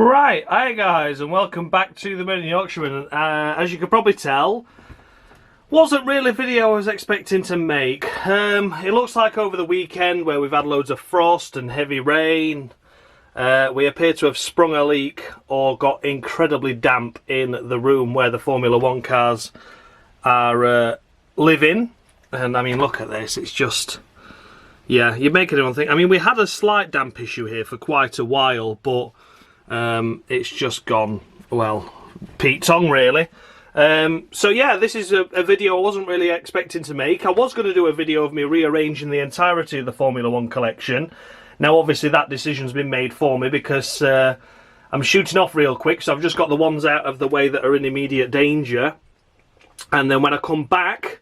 Right, hi guys, and welcome back to the Mini Yorkshireman. As you can probably tell, wasn't really a video I was expecting to make. It looks like over the weekend, where we've had loads of frost and heavy rain, we appear to have sprung a leak or got incredibly damp in the room where the Formula 1 cars are living. And I mean, look at this, it's just, yeah, you make anyone think. I mean, we had a slight damp issue here for quite a while, but it's just gone, well, Pete Tong really. So yeah, this is a video I wasn't really expecting to make. I was going to do a video of me rearranging the entirety of the Formula 1 collection. Now obviously that decision's been made for me because I'm shooting off real quick, so I've just got the ones out of the way that are in immediate danger. And then when I come back,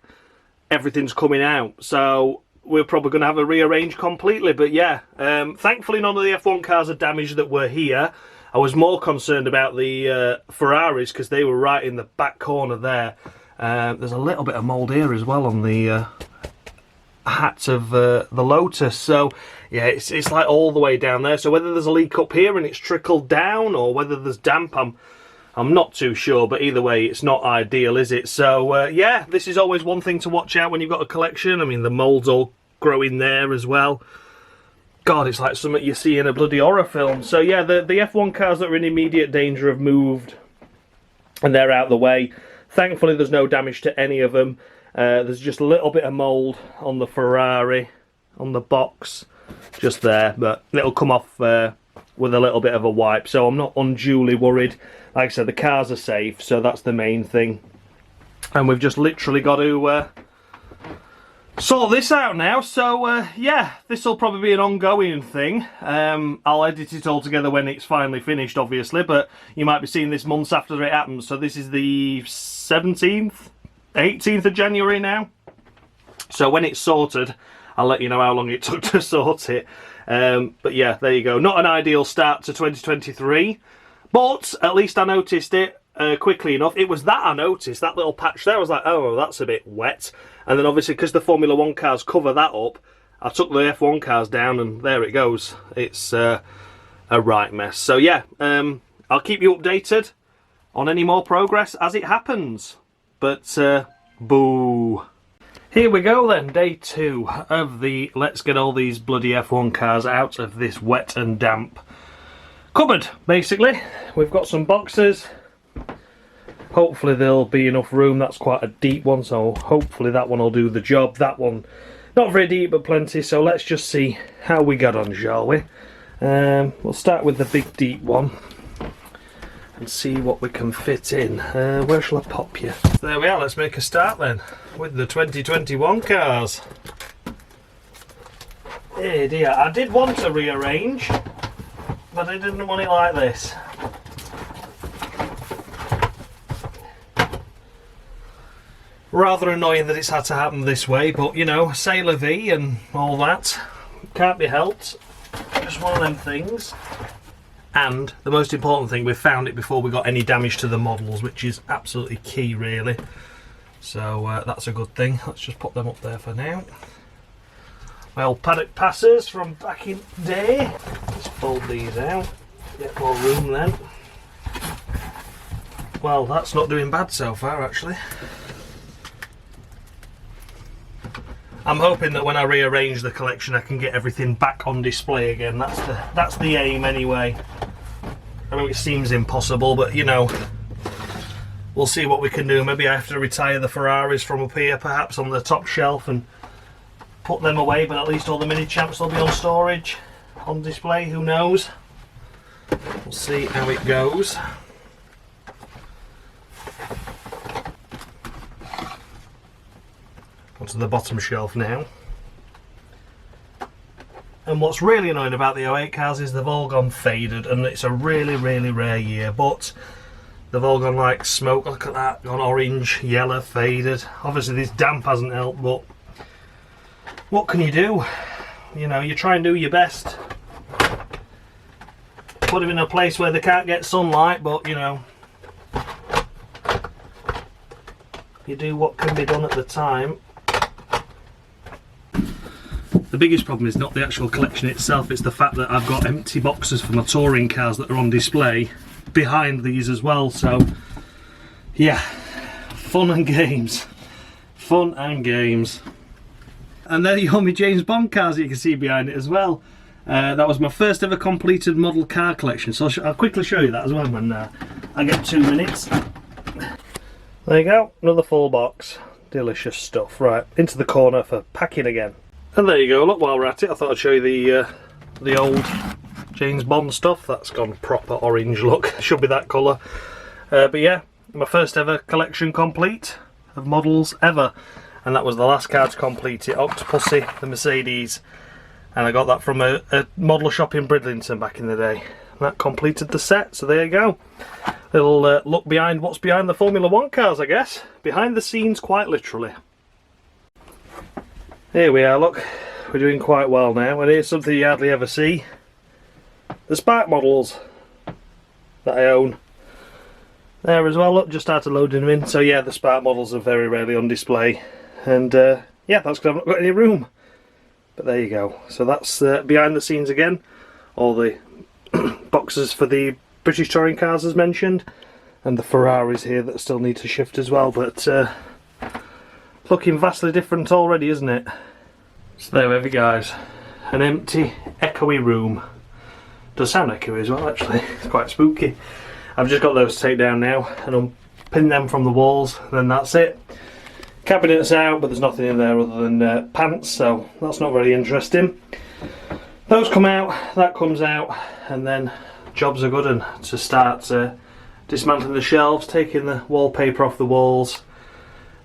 everything's coming out. So we're probably going to have a rearrange completely. But yeah, thankfully none of the F1 cars are damaged that were here. I was more concerned about the Ferraris because they were right in the back corner there. There's a little bit of mould here as well on the hat of the Lotus. So yeah, it's like all the way down there. So whether there's a leak up here and it's trickled down, or whether there's damp, I'm not too sure. But either way, it's not ideal, is it? So yeah, this is always one thing to watch out when you've got a collection. I mean, the mould's all growing there as well. God, it's like something you see in a bloody horror film. So yeah, the F1 cars that are in immediate danger have moved, and they're out the way. Thankfully, there's no damage to any of them. There's just a little bit of mould on the Ferrari, on the box, just there, but it'll come off with a little bit of a wipe, so I'm not unduly worried. Like I said, the cars are safe, so that's the main thing. And we've just literally got to sort this out now. So yeah, this will probably be an ongoing thing. I'll edit it all together when it's finally finished, obviously, but you might be seeing this months after it happens. So this is the 17th, 18th of January now. So when it's sorted, I'll let you know how long it took to sort it. But yeah, there you go. Not an ideal start to 2023, but at least I noticed it quickly enough. It was that I noticed, that little patch there. I was like, oh, that's a bit wet. And then obviously, because the Formula 1 cars cover that up, I took the F1 cars down and there it goes. It's a right mess. So yeah, I'll keep you updated on any more progress as it happens. But boo. Here we go then, day 2 of the let's get all these bloody F1 cars out of this wet and damp cupboard, basically. We've got some boxes. Hopefully there'll be enough room. That's quite a deep one, so hopefully that one will do the job. That one, not very deep, but plenty. So let's just see how we got on, shall we? We'll start with the big deep one and see what we can fit in. Where shall I pop you? There we are, let's make a start then with the 2021 cars. Hey dear, I did want to rearrange, but I didn't want it like this. Rather annoying that it's had to happen this way, but you know, c'est la vie and all that. Can't be helped. Just one of them things. And the most important thing, we found it before we got any damage to the models, which is absolutely key really. So that's a good thing. Let's just put them up there for now. My old paddock passes from back in the day. Let's fold these out. Get more room then. Well, that's not doing bad so far actually. I'm hoping that when I rearrange the collection I can get everything back on display again. That's the aim anyway. I know it seems impossible, but you know, we'll see what we can do. Maybe I have to retire the Ferraris from up here perhaps on the top shelf and put them away, but at least all the Minichamps will be on storage, on display, who knows. We'll see how it goes. Onto the bottom shelf now. And what's really annoying about the 08 cars is they've all gone faded, and it's a really, really rare year, but they've all gone like smoke. Look at that, gone orange, yellow, faded. Obviously this damp hasn't helped, but what can you do? You know, you try and do your best. Put them in a place where they can't get sunlight, but you know, you do what can be done at the time. The biggest problem is not the actual collection itself, it's the fact that I've got empty boxes for my touring cars that are on display behind these as well, so yeah, fun and games. Fun and games. And there you are, my James Bond cars that you can see behind it as well. That was my first ever completed model car collection, so I'll quickly show you that as well when I get 2 minutes. There you go, another full box. Delicious stuff. Right, into the corner for packing again. And there you go, look, while we're at it, I thought I'd show you the old James Bond stuff. That's gone proper orange look, should be that colour. But yeah, my first ever collection complete of models ever. And that was the last car to complete it, Octopussy, the Mercedes. And I got that from a model shop in Bridlington back in the day. And that completed the set, so there you go. Little look behind what's behind the Formula 1 cars, I guess. Behind the scenes, quite literally. Here we are, look, we're doing quite well now, and here's something you hardly ever see. The Spark models that I own. There as well, look, just started loading them in. So yeah, the Spark models are very rarely on display. And yeah, that's because I've not got any room. But there you go. So that's behind the scenes again. All the boxes for the British touring cars as mentioned. And the Ferraris here that still need to shift as well, but looking vastly different already, isn't it? So there we have it, guys. An empty, echoey room. Does sound echoey as well, actually. It's quite spooky. I've just got those to take down now and unpin them from the walls, and then that's it. Cabinets out, but there's nothing in there other than pants, so that's not very interesting. Those come out, that comes out, and then jobs are good and to start dismantling the shelves, taking the wallpaper off the walls,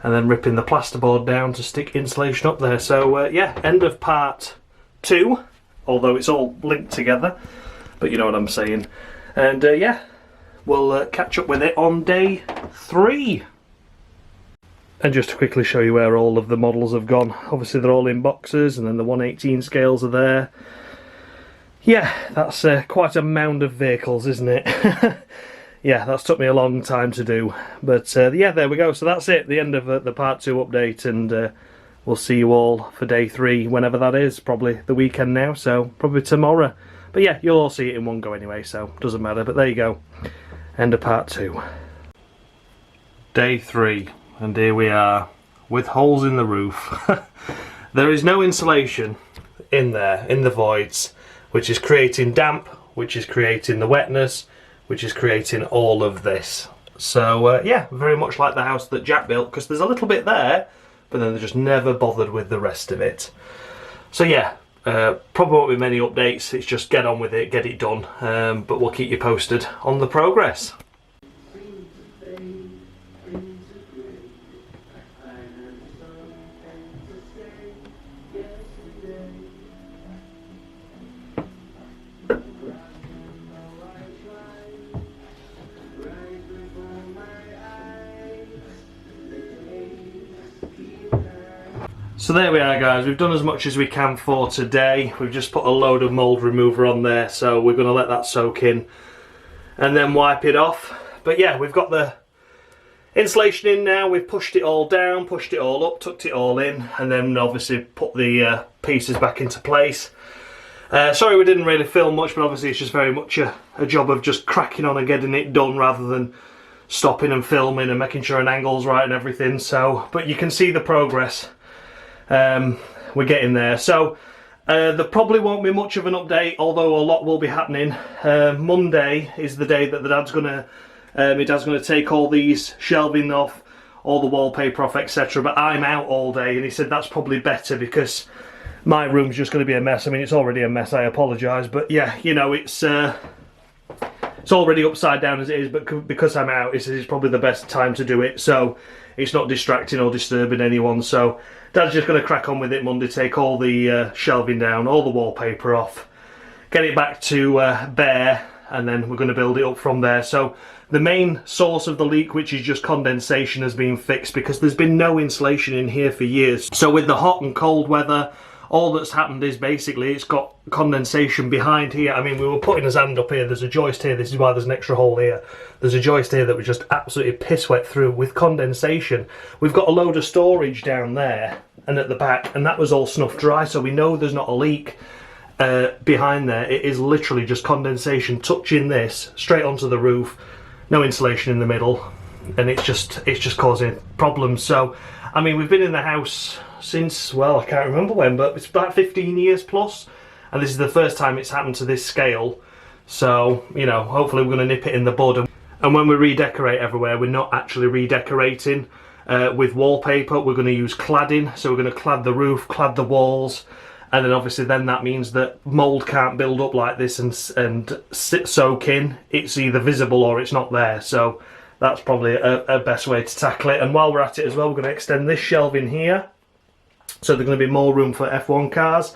and then ripping the plasterboard down to stick insulation up there. So yeah, end of part 2, although it's all linked together, but you know what I'm saying. And yeah, we'll catch up with it on day 3. And just to quickly show you where all of the models have gone, obviously they're all in boxes, and then the 1/18 scales are there. Yeah, that's quite a mound of vehicles, isn't it? Yeah, that's took me a long time to do, but yeah, there we go. So that's it, the end of the part 2 update, and we'll see you all for day 3 whenever that is. Probably the weekend now, so probably tomorrow. But yeah, you'll all see it in one go anyway, so doesn't matter. But there you go, end of part 2. Day 3, and here we are with holes in the roof. There is no insulation in there, in the voids, which is creating damp, which is creating the wetness, which is creating all of this. So yeah, very much like the house that Jack built, because there's a little bit there, but then they just never bothered with the rest of it. So yeah, probably won't be many updates, it's just get on with it, get it done, but we'll keep you posted on the progress. So there we are, guys, we've done as much as we can for today. We've just put a load of mould remover on there, so we're going to let that soak in and then wipe it off. But yeah, we've got the insulation in now, we've pushed it all down, pushed it all up, tucked it all in, and then obviously put the pieces back into place. Sorry we didn't really film much, but obviously it's just very much a job of just cracking on and getting it done rather than stopping and filming and making sure an angle's right and everything. So, but you can see the progress. We're getting there. So there probably won't be much of an update, although a lot will be happening. Monday is the day that my dad's gonna take all these shelving off, all the wallpaper off, etc. But I'm out all day, and he said that's probably better because my room's just going to be a mess. I mean, it's already a mess, I apologise, but yeah, you know, it's already upside down as it is, but because I'm out, it's probably the best time to do it, so it's not distracting or disturbing anyone. So Dad's just going to crack on with it Monday, take all the shelving down, all the wallpaper off, get it back to bare, and then we're going to build it up from there. So the main source of the leak, which is just condensation, has been fixed because there's been no insulation in here for years. So with the hot and cold weather, all that's happened is basically it's got condensation behind here. I mean, we were putting his hand up here, there's a joist here, this is why there's an extra hole here. There's a joist here that was just absolutely piss wet through with condensation. We've got a load of storage down there and at the back, and that was all snuffed dry, so we know there's not a leak behind there. It is literally just condensation touching this straight onto the roof, no insulation in the middle, and it's just causing problems. So I mean, we've been in the house since, well, I can't remember when, but it's about 15 years plus, and this is the first time it's happened to this scale. So, you know, hopefully we're going to nip it in the bud. And when we redecorate everywhere, we're not actually redecorating with wallpaper. We're going to use cladding, so we're going to clad the roof, clad the walls, and then obviously then that means that mould can't build up like this and soak in. It's either visible or it's not there. So that's probably a best way to tackle it. And while we're at it as well, we're going to extend this shelving here, so there's going to be more room for F1 cars,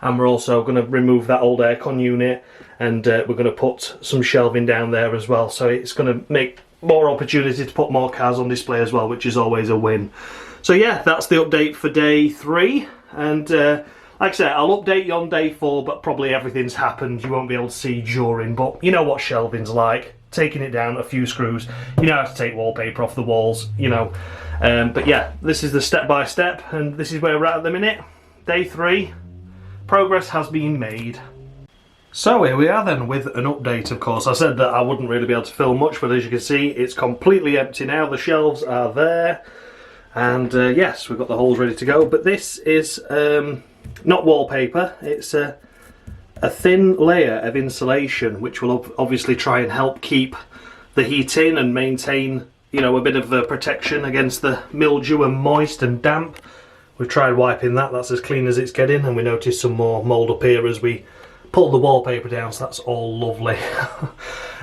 and we're also going to remove that old aircon unit, and we're going to put some shelving down there as well, so it's going to make more opportunity to put more cars on display as well, which is always a win. So yeah, that's the update for day 3, and like I said, I'll update you on day 4, but probably everything's happened. You won't be able to see during, but you know what shelving's like. Taking it down a few screws, you know how to take wallpaper off the walls, you know. But yeah, this is the step-by-step, and this is where we're at the minute. Day 3, progress has been made. So here we are then with an update, of course. I said that I wouldn't really be able to film much, but as you can see, it's completely empty now. The shelves are there, and yes, we've got the holes ready to go. But this is not wallpaper, it's a thin layer of insulation, which will obviously try and help keep the heat in and maintain, you know, a bit of protection against the mildew and moist and damp. We've tried wiping that, that's as clean as it's getting, and we noticed some more mould up here as we pulled the wallpaper down, so that's all lovely.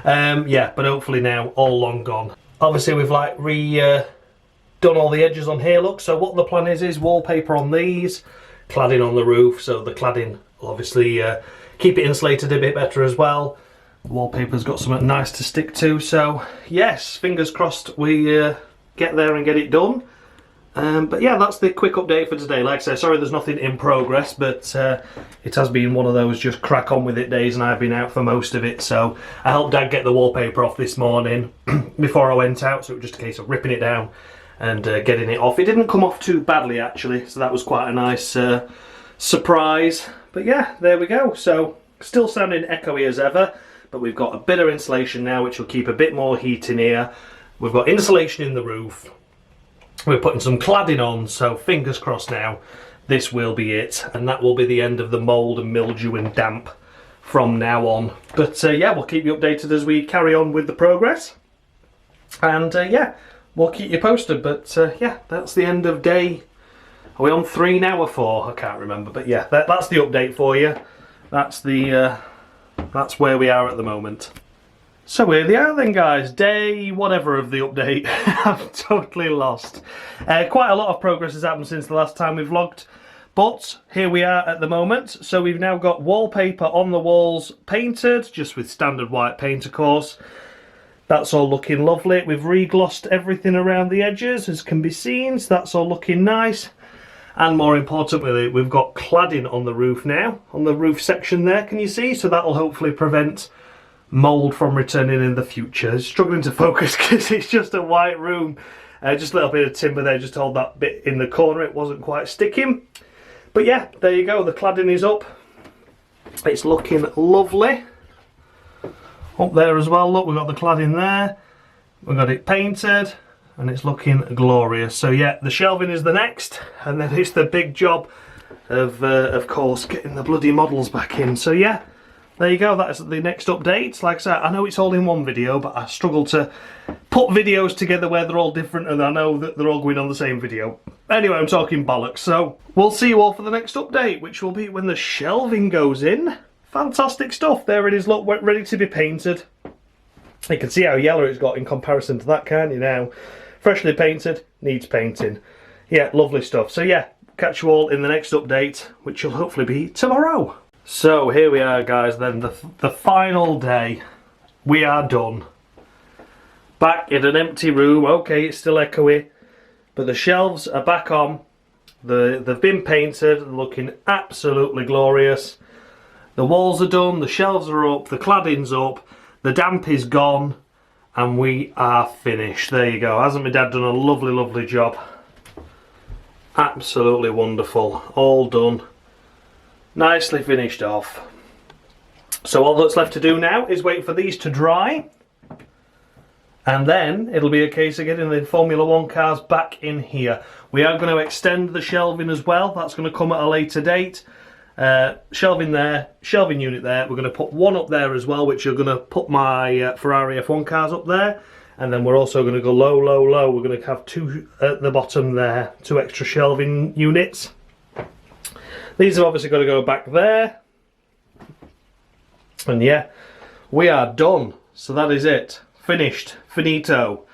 Yeah, but hopefully now all long gone. Obviously we've like done all the edges on here, look, so what the plan is wallpaper on these, cladding on the roof, so the cladding will obviously keep it insulated a bit better as well. The wallpaper's got something nice to stick to, so yes, fingers crossed we get there and get it done. But yeah, that's the quick update for today. Like I say, sorry there's nothing in progress, but it has been one of those just crack on with it days, and I've been out for most of it. So I helped Dad get the wallpaper off this morning before I went out, so it was just a case of ripping it down and getting it off. It didn't come off too badly actually, so that was quite a nice surprise. But yeah, there we go. So still sounding echoey as ever, but we've got a bit of insulation now, which will keep a bit more heat in here. We've got insulation in the roof. We're putting some cladding on, so fingers crossed now this will be it, and that will be the end of the mould and mildew and damp from now on. But yeah, we'll keep you updated as we carry on with the progress, and yeah, we'll keep you posted. But yeah, that's the end of day. Are we on 3 now or 4? I can't remember, but yeah, that's the update for you. That's the that's where we are at the moment. So here they are then, guys, day whatever of the update. I'm totally lost. Quite a lot of progress has happened since the last time we vlogged, but here we are at the moment. So we've now got wallpaper on the walls painted, just with standard white paint of course. That's all looking lovely. We've re-glossed everything around the edges, as can be seen, so that's all looking nice. And more importantly, we've got cladding on the roof now, on the roof section there, can you see? So that'll hopefully prevent mould from returning in the future. It's struggling to focus because it's just a white room. Just a little bit of timber there just to hold that bit in the corner. It wasn't quite sticking. But yeah, there you go. The cladding is up. It's looking lovely. Up there as well, look, we've got the cladding there. We've got it painted and it's looking glorious. So yeah, the shelving is the next, and then it's the big job of course, getting the bloody models back in. So yeah, there you go, that's the next update. Like I said, I know it's all in one video, but I struggle to put videos together where they're all different and I know that they're all going on the same video. Anyway, I'm talking bollocks, so we'll see you all for the next update, which will be when the shelving goes in. Fantastic stuff, there it is, look, ready to be painted. You can see how yellow it's got in comparison to that, can't you now? Freshly painted, needs painting. Yeah, lovely stuff. So yeah, catch you all in the next update, which will hopefully be tomorrow. So here we are, guys, then the final day. We are done. Back in an empty room. Okay, it's still echoey, but the shelves are back on They've been painted, looking absolutely glorious. The walls are done, the shelves are up, the cladding's up, the damp is gone, and we are finished. There you go. Hasn't my dad done a lovely, lovely job? Absolutely wonderful. All done. Nicely finished off. So all that's left to do now is wait for these to dry. And then it'll be a case of getting the Formula 1 cars back in here. We are going to extend the shelving as well. That's going to come at a later date. Shelving there, shelving unit there. We're going to put one up there as well, which you're going to put my Ferrari F1 cars up there. And then we're also going to go low, low, low. We're going to have two at the bottom there, two extra shelving units. These have obviously got to go back there. And yeah, we are done. So that is it. Finished. Finito.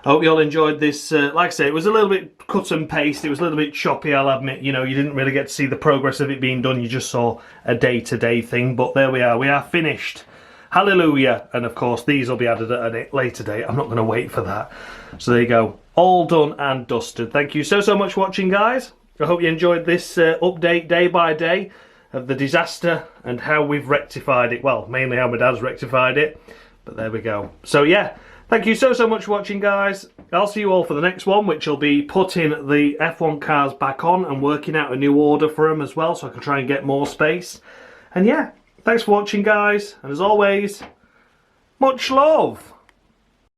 I hope you all enjoyed this. Like I say, it was a little bit cut and paste. It was a little bit choppy, I'll admit. You know, you didn't really get to see the progress of it being done. You just saw a day-to-day thing. But there we are. We are finished. Hallelujah. And of course, these will be added at a later date. I'm not going to wait for that. So there you go. All done and dusted. Thank you so much for watching, guys. I hope you enjoyed this update day by day of the disaster and how we've rectified it. Well, mainly how my dad's rectified it. But there we go. So yeah, thank you so much for watching, guys. I'll see you all for the next one, which will be putting the F1 cars back on and working out a new order for them as well, so I can try and get more space. And yeah, thanks for watching, guys. And as always, much love.